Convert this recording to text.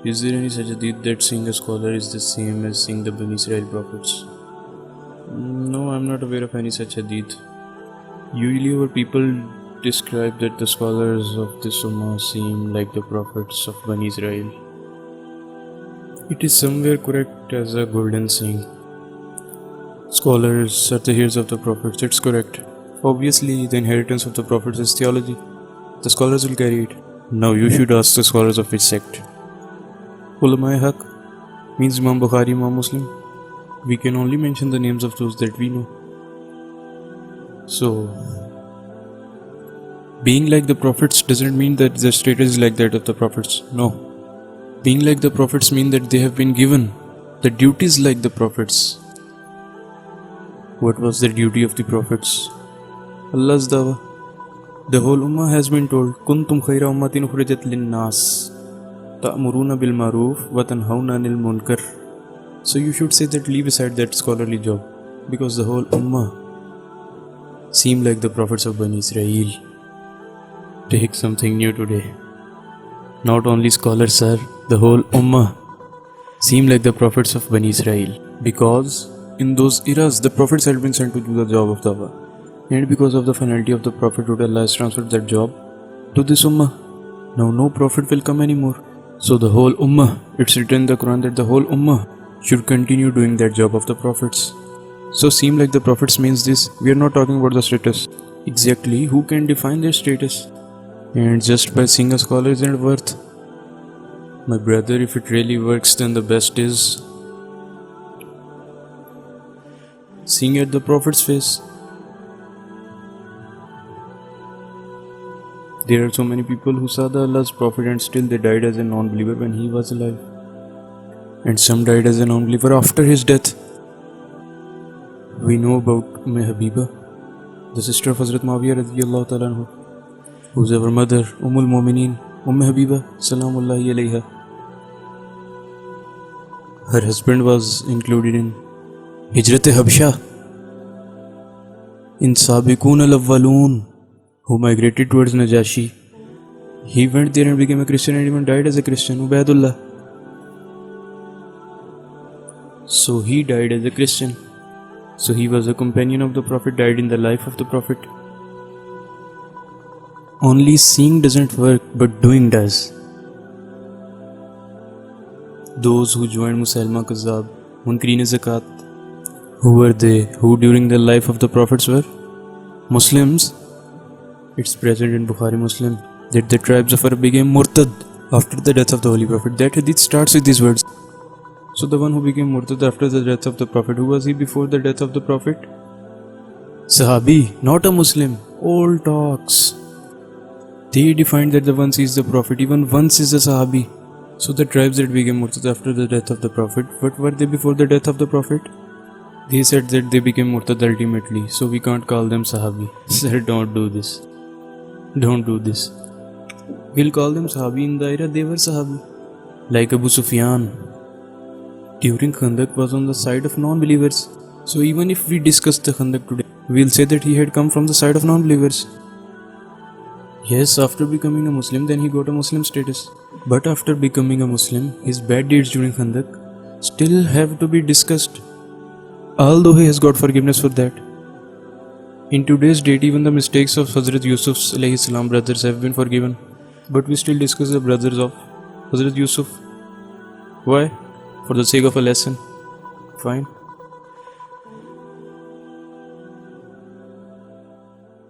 Is there any such hadith that seeing a scholar is the same as seeing the Bani Israel prophets? No, I'm not aware of any such hadith. Usually our people describe that the scholars of this ummah seem like the prophets of Bani Israel. It is somewhere correct as a golden saying. Scholars are the heirs of the prophets, it's correct. Obviously, the inheritance of the prophets is theology. The scholars will carry it. Now you should ask the scholars of which sect. Ulama-e-Haq means Imam Bukhari, Imam Muslim. We can only mention the names of those that we know. So, being like the prophets doesn't mean that the status is like that of the prophets. No. Being like the prophets mean that they have been given the duties like the prophets. What was the duty of the prophets? Allah's dawah. The whole ummah has been told, Kuntum khayra ummatin ukhrijat lin-nas ta'muruna bil ma'ruf wa tanhauna 'anil munkar. So you should say that leave aside that scholarly job, because the whole ummah seem like the prophets of Bani Israel. Take something new today. Not only scholars, sir, the whole ummah seem like the prophets of Bani Israel, because in those eras the prophets had been sent to do the job of dawah, and because of the finality of the prophethood, Allah has transferred that job to this ummah. Now no prophet will come anymore. So the whole ummah, it's written in the Quran that the whole ummah should continue doing that job of the prophets. So seem like the prophets means this. We are not talking about the status. Exactly, who can define their status? And just by seeing a scholar isn't worth. My brother, if it really works, then the best is seeing at the prophet's face. There are so many people who saw the Allah's prophet and still they died as a non-believer when he was alive. And some died as a non-believer after his death. We know about Habiba, the sister of Hazrat Muawiyah radiyallahu ta'ala anhu, who's our mother, Ummul Mu'mineen, Habiba, salamullahi alayha. Her husband was included in Hijrat-e-Habsha, in Sabiqoon al-Awwaloon, who migrated towards Najashi. He went there and became a Christian and even died as a Christian, Ubaidullah. So he died as a Christian. So he was a companion of the Prophet, died in the life of the Prophet. Only seeing doesn't work, but doing does. Those who joined Musailma Kazzab, Munkirin Zakat, who were they? Who during the life of the Prophets were Muslims? It's present in Bukhari Muslim that the tribes of Arab became murtad after the death of the Holy Prophet. That hadith starts with these words. So the one who became murtad after the death of the Prophet, who was he before the death of the Prophet? Sahabi, not a Muslim. Old talks. They defined that the one sees the Prophet, even once is a Sahabi. So the tribes that became murtad after the death of the Prophet, what were they before the death of the Prophet? They said that they became murtad ultimately, so we can't call them Sahabi. Sir, don't do this. Don't do this. We'll call them Sahabi in the era they were Sahabi. Like Abu Sufyan during Khandak was on the side of non-believers. So even if we discuss the Khandak today, we'll say that he had come from the side of non-believers. Yes, after becoming a Muslim, then he got a Muslim status. But after becoming a Muslim, his bad deeds during Khandak still have to be discussed, although he has got forgiveness for that. In today's date, even the mistakes of Hazrat Yusuf's alayhi salam brothers have been forgiven. But we still discuss the brothers of Hazrat Yusuf. Why? For the sake of a lesson. Fine.